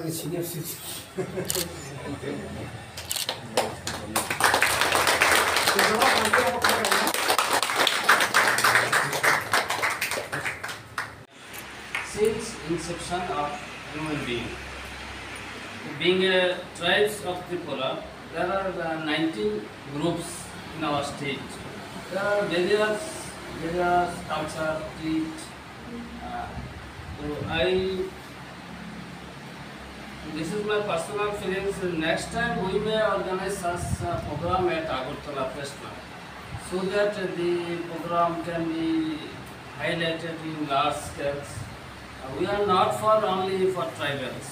Senior citizen. Since inception of human being a tribes of Tripura, there are 19 groups in our state. There are various culture, creed. This is my personal feelings. Next time we may organize such a program at Agartala Festival, so that the program can be highlighted in large scales. We are not only for tribals.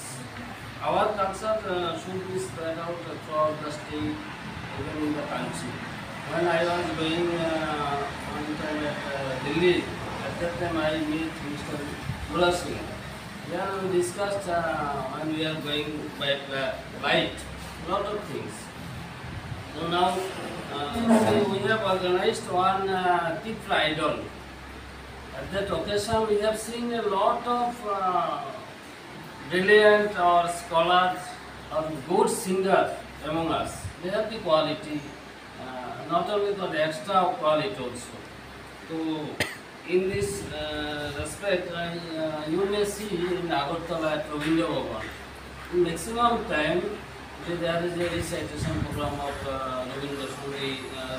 Our culture should be spread out throughout the state, even in the country. When I was going one time at Delhi, at that time I met Mr. Mula Singh. Then we discussed when we are going by flight, lot of things. So now we have organized one Tifla idol. At that occasion, we have seen a lot of brilliant or scholars or good singers among us. They have the quality, not only the extra quality also. So, in this respect, you may see in Agartala at Rabindra Bhavan, maximum time there is a recitation program of Rabindra Suri,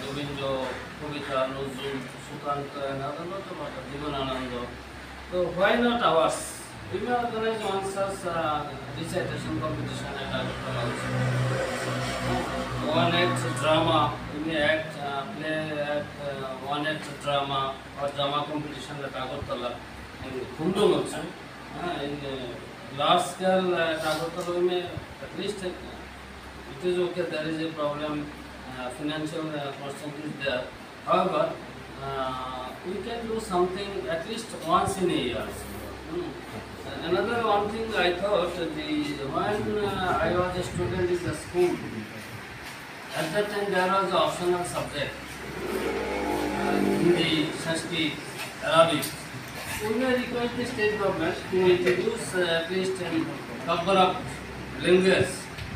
Rabindra Kavita, Nuzul, Sukanta, and other lot of Jivanananda. So why not ours? We may organize one such recitation competition at Agartala also. One act drama, we may play one act drama or drama competition at Agartala in Kundum also. In large scale at Agartala, we may at least. It is okay, there is a problem, financial constraint is there. However, we can do something at least once in a year. Another one thing I thought, when I was a student in the school, at that time there was an optional subject, Hindi, Sanskrit, Arabic. We may request the state government to introduce at least a couple of languages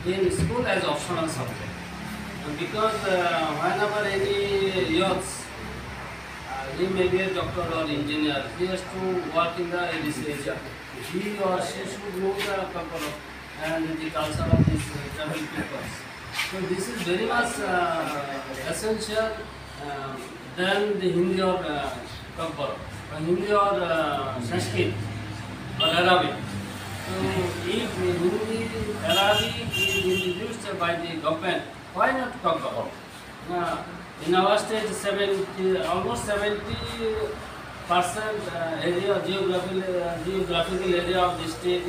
in school as optional subject, because whenever any youth, he may be a doctor or engineer, he has to work in the legislature. He or she should know the culture and the culture of these travel people. So this is very much essential than the Hindi or Hindi or Sanskrit or Arabic. So if Hindi, Arabic is introduced by the government, why not Kabbara? In our state, almost 70% area, geographical area of the state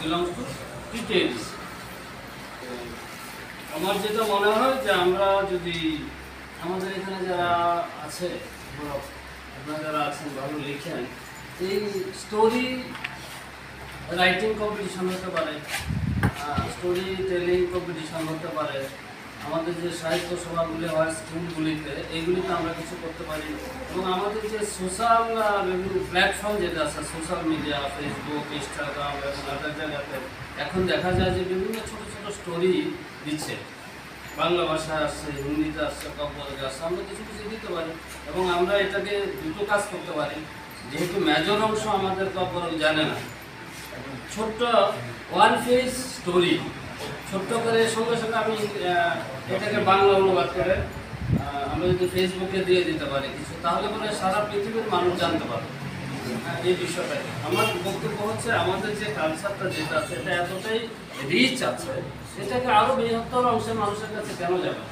belongs to TTLs. আমার যেটা মনে হয় যে আমরা যদি আমাদের এখানে যারা আছে, আপনারা যারা আছেন ভালো লিখেন, এই স্টোরি রাইটিং কম্পিটিশন হতে পারে, স্টোরি টেলিং কম্পিটিশন হতে পারে, আমাদের যে সাহিত্য সভাগুলি হয় স্কুলগুলিতে, এইগুলিতে আমরা কিছু করতে পারি। এবং আমাদের যে সোশ্যাল প্ল্যাটফর্ম যেটা আছে, সোশ্যাল মিডিয়া, ফেসবুক, ইনস্টাগ্রাম এবং আদার জায়গাতে এখন দেখা যায় যে বিভিন্ন ছোটো ছোটো স্টোরি দিচ্ছে, বাংলা ভাষায় আসছে, হিন্দিতে আসছে, কব্বরে আসছে, আমরা কিছু কিছু দিতে পারি। এবং আমরা এটাকে দুটো কাজ করতে পারি, যেহেতু মেজর অংশ আমাদের কব্বর জানে না, ছোট্ট ওয়ান পেজ স্টোরি ছোট্ট করে সঙ্গে সঙ্গে আমি এটাকে বাংলা অনুবাদ করে আমরা যদি ফেসবুকে দিয়ে দিতে পারি কিছু, তাহলে মানে সারা পৃথিবীর মানুষ জানতে পারবে এই বিষয়টা। আমার বক্তব্য হচ্ছে আমাদের যে কালচারটা যেটা আছে এটা এতটাই রিচ আছে, এটাকে আরও বৃহত্তর অংশের মানুষের কাছে কেন যাবে?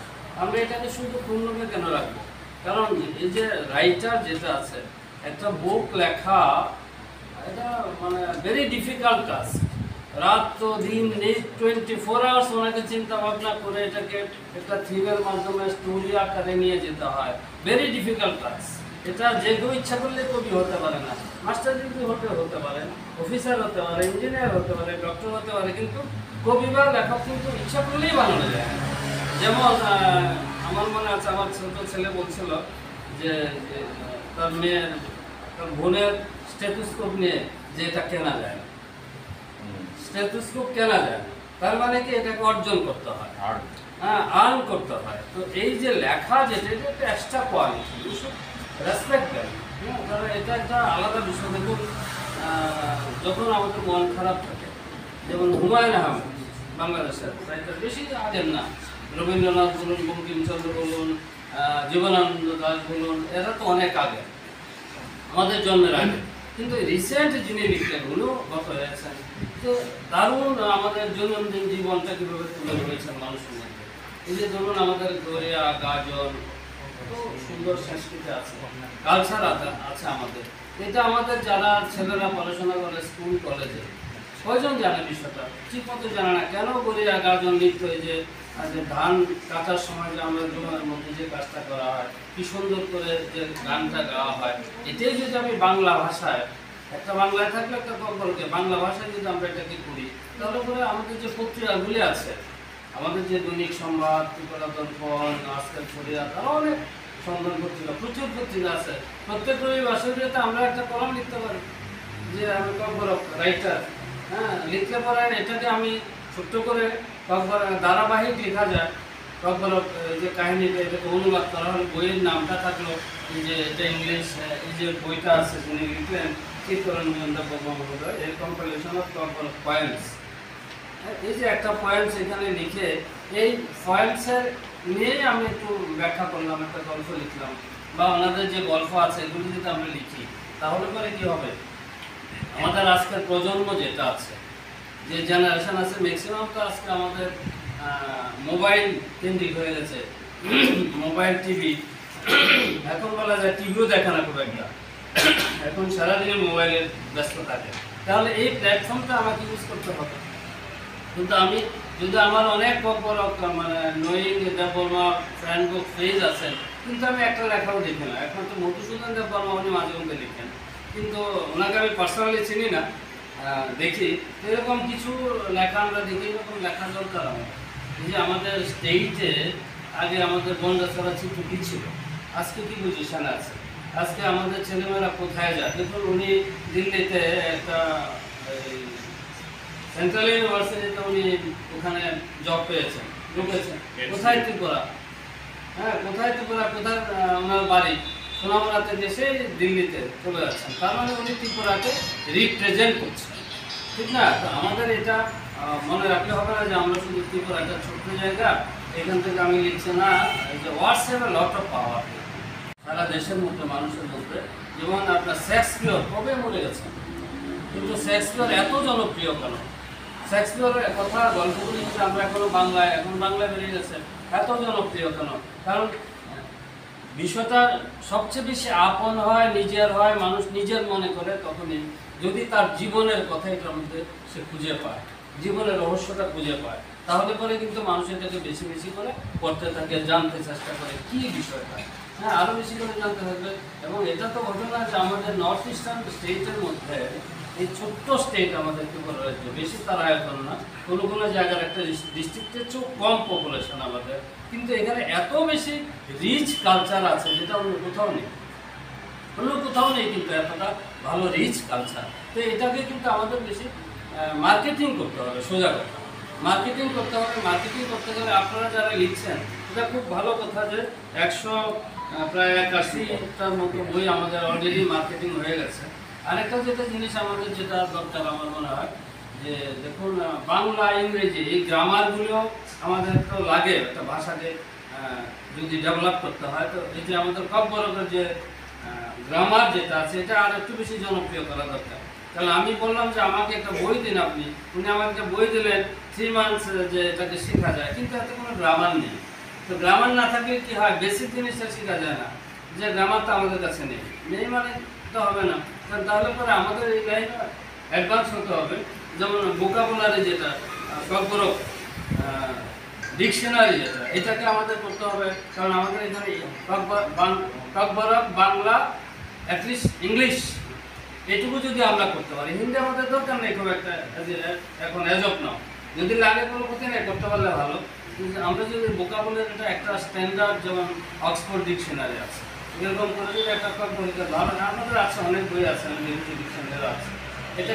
আমরা এটাকে শুধু পূর্ণকে কেন রাখবো? কারণ এই যে রাইটার যেটা আছে, একটা বুক লেখা এটা মানে ভেরি ডিফিকাল্ট কাজ। রাত তো দিন নেই, 24 আওয়ার্স ওনাকে চিন্তা ভাবনা করে এটাকে একটা থিমের মাধ্যমে স্টোরি আকারে নিয়ে যেতে হয়, ভেরি ডিফিকাল্ট কাজ। এটা যে কেউ ইচ্ছা করলে কবি হতে পারে না, মাস্টার ডিগ্রি হতে পারে, অফিসার হতে পারে, ইঞ্জিনিয়ার হতে পারে, ডক্টর হতে পারে, কিন্তু কবি বা লেখক কিন্তু ইচ্ছা করলেই বানানো যায়। যেমন আমার মনে আছে, আমার ছোট ছেলে বলছিল যে তার বোনের স্টেথোস্কোপ নিয়ে যে এটা কেনা যায় না, স্টেথোস্কোপ কেনা যায় না, তার মানে কি এটাকে অর্জন করতে হয়, হ্যাঁ, আর্ন করতে হয়। তো এই যে লেখা যেটা, এটা একটা এক্সট্রা কোয়ালিটি, রেসপেক্ট দেয়। হ্যাঁ, কারণ এটা একটা আলাদা বিষয়। দেখুন, যখন আমাদের মন খারাপ থাকে, যেমন হুমায়ুন আহমেদ বাংলাদেশের রাইটার, বেশি আগের না, রবীন্দ্রনাথ বলুন, বঙ্কিমচন্দ্র বলুন, জীবনানন্দ দাশ বলুন, এরা তো অনেক আগে, আমাদের জন্মের আগে। কিন্তু রিসেন্ট যিনি লিখলেন উনিও গত হয়েছেন, তো দারুণ আমাদের দৈনন্দিন জীবনটা কীভাবে তুলে ধরেছেন মানুষের মধ্যে। এই যে ধরুন আমাদের গড়িয়া গাজন, তো সুন্দর সংস্কৃতি আছে, কালচার আছে আমাদের। এটা আমাদের যারা ছেলেরা পড়াশোনা করে স্কুল কলেজে, কয়জন জানে বিষয়টা? ঠিক মতো জানে না। কেন গড়িয়া গাজন নৃত্য, এই যে ধান কাটার সময় যে আমরা জমির মধ্যে যে কাজটা করা হয়, কি সুন্দর করে যে গানটা গাওয়া হয়, এটাই যদি আমি বাংলা ভাষায়, একটা বাংলায় থাকলে একটা গল্পকে বাংলা ভাষায় যদি আমরা এটাকে করি, তাহলে পরে আমাদের যে পত্রিকাগুলি আছে, আমাদের যে দৈনিক সংবাদ, ত্রিপুরা দর্পণ, আজকের ছড়িয়া, তারা অনেক সন্ধান পত্রিকা, প্রচুর পত্রিকা আছে। প্রত্যেক রবিবাসরীতে আমরা একটা কলম লিখতে পারি যে আমি রাইটার, হ্যাঁ, লিখতে পারেন। এটাকে আমি ছোট্ট করে ধারাবাহিক লেখা যায়, যে কাহিনীটা, এটাকে অনুবাদ করা হলে বইয়ের নামটা থাকলো, এই যে এটা ইংলিশ, এই যে বইটা আছে যিনি লিখলেন চিত্তরঞ্জন মহোদয়, এর কম্পিলেশন অফ পয়েন্টস। এই যে একটা পয়েন্টস এখানে লিখে, এই পয়েন্টসের নিয়েই আমি একটু ব্যাখ্যা করলাম, একটা গল্প লিখলাম, বা ওনাদের যে গল্প আছে এগুলি যদি আমরা লিখি, তাহলে পরে কি হবে, আমাদের আজকের প্রজন্ম যেটা আছে, যে জেনারেশন আছে, ম্যাক্সিমাম তো আজকে আমাদের মোবাইল কেন্দ্রিক হয়ে গেছে, মোবাইল টিভি। এখন বলা যায় টিভিও দেখে না খুব একটা, এখন সারাদিনে মোবাইলের ব্যস্ত থাকে। তাহলে এই প্ল্যাটফর্মটা আমাকে ইউজ করতে হবে। কিন্তু আমি যদি আমার অনেক বড় মানে নোয়িং দেববর্মা ফ্রেন্ড বুক পেজ আছেন, কিন্তু আমি একটা লেখাও দেখি না। এখন তো মধুসূদন দেববর্মা উনি মাঝে মধ্যে লিখেন, কিন্তু ওনাকে আমি পার্সোনালি চিনি না, দেখি। এরকম কিছু লেখা আমরা দেখি, এরকম লেখা দরকার আমার। এই যে আমাদের স্টেটে আগে আমাদের বন্যাছড়া চিত্র কী ছিল, আজকে কি পজিশন আছে, আজকে আমাদের ছেলেমেয়েরা কোথায় যায়। দেখুন, উনি দিল্লিতে একটা সেন্ট্রাল ইউনিভার্সিটিতে উনি ওখানে জব পেয়েছেন, ঢুকেছেন। কোথায় ত্রিপুরা, হ্যাঁ, কোথায় ত্রিপুরা, কোথায় ওনার বাড়ি, সোনামুড়াতে দেশে দিল্লিতে চলে যাচ্ছেন। তার মানে উনি ত্রিপুরাকে রিপ্রেজেন্ট করছেন, ঠিক না? তো আমাদের এটা মনে রাখতে হবে না যে আমরা শুধু ত্রিপুরা একটা ছোট্ট জায়গা, এখান থেকে আমি লিখছি না। এই যে ওয়ার্ডস have a lot of power সারা দেশের মধ্যে, মানুষের মধ্যে। যেমন আপনার শেক্সপিয়র কবে মরে গেছেন, কিন্তু শেক্সপিয়র এত জনপ্রিয় কেন? শেক্সপিয়রের কথা, গল্পগুলি কিন্তু আমরা এখনো বাংলায়, এখন বাংলায় বেরিয়ে গেছে, এত জনপ্রিয় কেন? কারণ বিষয়টা সবচেয়ে বেশি আপন হয়, নিজের হয়, মানুষ নিজের মনে করে তখনই যদি তার জীবনের কথা এটার মধ্যে সে খুঁজে পায়, জীবনের রহস্যটা খুঁজে পায়, তাহলে পরে কিন্তু মানুষ এটাকে বেশি বেশি করে পড়তে থাকে, জানতে চেষ্টা করে কি বিষয়টা, হ্যাঁ, আরও বেশি করে জানতে থাকবে। এবং এটা তো ঘটনা যে আমাদের নর্থ ইস্টার্ন স্টেটের মধ্যে, এই ছোট্ট স্টেট আমাদের ত্রিপুরা রাজ্য, বেশি তার আয়তন না, কোনো কোনো জায়গার একটা ডিস্ট্রিক্টের চেয়েও কম পপুলেশন আমাদের, কিন্তু এখানে এত বেশি রিচ কালচার আছে যেটা অন্য কোথাও নেই, অন্য কোথাও নেই কিন্তু এতটা ভালো রিচ কালচার। তো এটাকে কিন্তু আমাদের বেশি মার্কেটিং করতে হবে, সোজা কথা মার্কেটিং করতে হবে। মার্কেটিং করতে গেলে আপনারা যারা লিখছেন, এটা খুব ভালো কথা যে প্রায় 81টার মতো বই আমাদের অলরেডি মার্কেটিং হয়ে গেছে। আরেকটা যেটা জিনিস আমাদের যেটা দরকার আমার মনে হয়, যে দেখুন বাংলা ইংরেজি এই গ্রামারগুলো আমাদের তো লাগে, একটা ভাষাকে যদি ডেভেলপ করতে হয়, তো এই যে আমাদের কব্বরকের যে গ্রামার যেটা আছে, এটা আর একটু বেশি জনপ্রিয় করা দরকার। তাহলে আমি বললাম যে আমাকে একটা বই দিন আপনি, উনি আমাকে একটা বই দিলেন 3 মান্থস যে এটাকে শেখা যায়, কিন্তু এতে কোনো গ্রামার নেই। তো গ্রামার না থাকলে কি হয়, বেসিক জিনিসটা শেখা যায় না, যে গ্রামারটা আমাদের কাছে নেই, নেই মানে তো হবে না। তাহলে পরে আমাদের এই লাইনে অ্যাডভান্স হতে হবে। যেমন ভোকাবুলারি যেটা, কব্বরক ডিকশনারি যেটা, এটাকে আমাদের করতে হবে। কারণ আমাদের এখানে কব্বরক বাংলা, অ্যাটলিস্ট ইংলিশ, এটুকু যদি আমরা করতে পারি, হিন্দি আমাদের দরকার নেই খুব একটা এখন এজ অফ নাও, যদি লাগে কোনো ক্ষতি নেই, করতে পারলে ভালো। কিন্তু আমরা যদি ভোকাবুলারিটা একটা স্ট্যান্ডার্ড, যেমন অক্সফোর্ড ডিকশনারি আছে, এরকম করে যদি একটা ভালো, আমাদের আছে অনেক বই আছে, ডিকশনারি আছে, এটা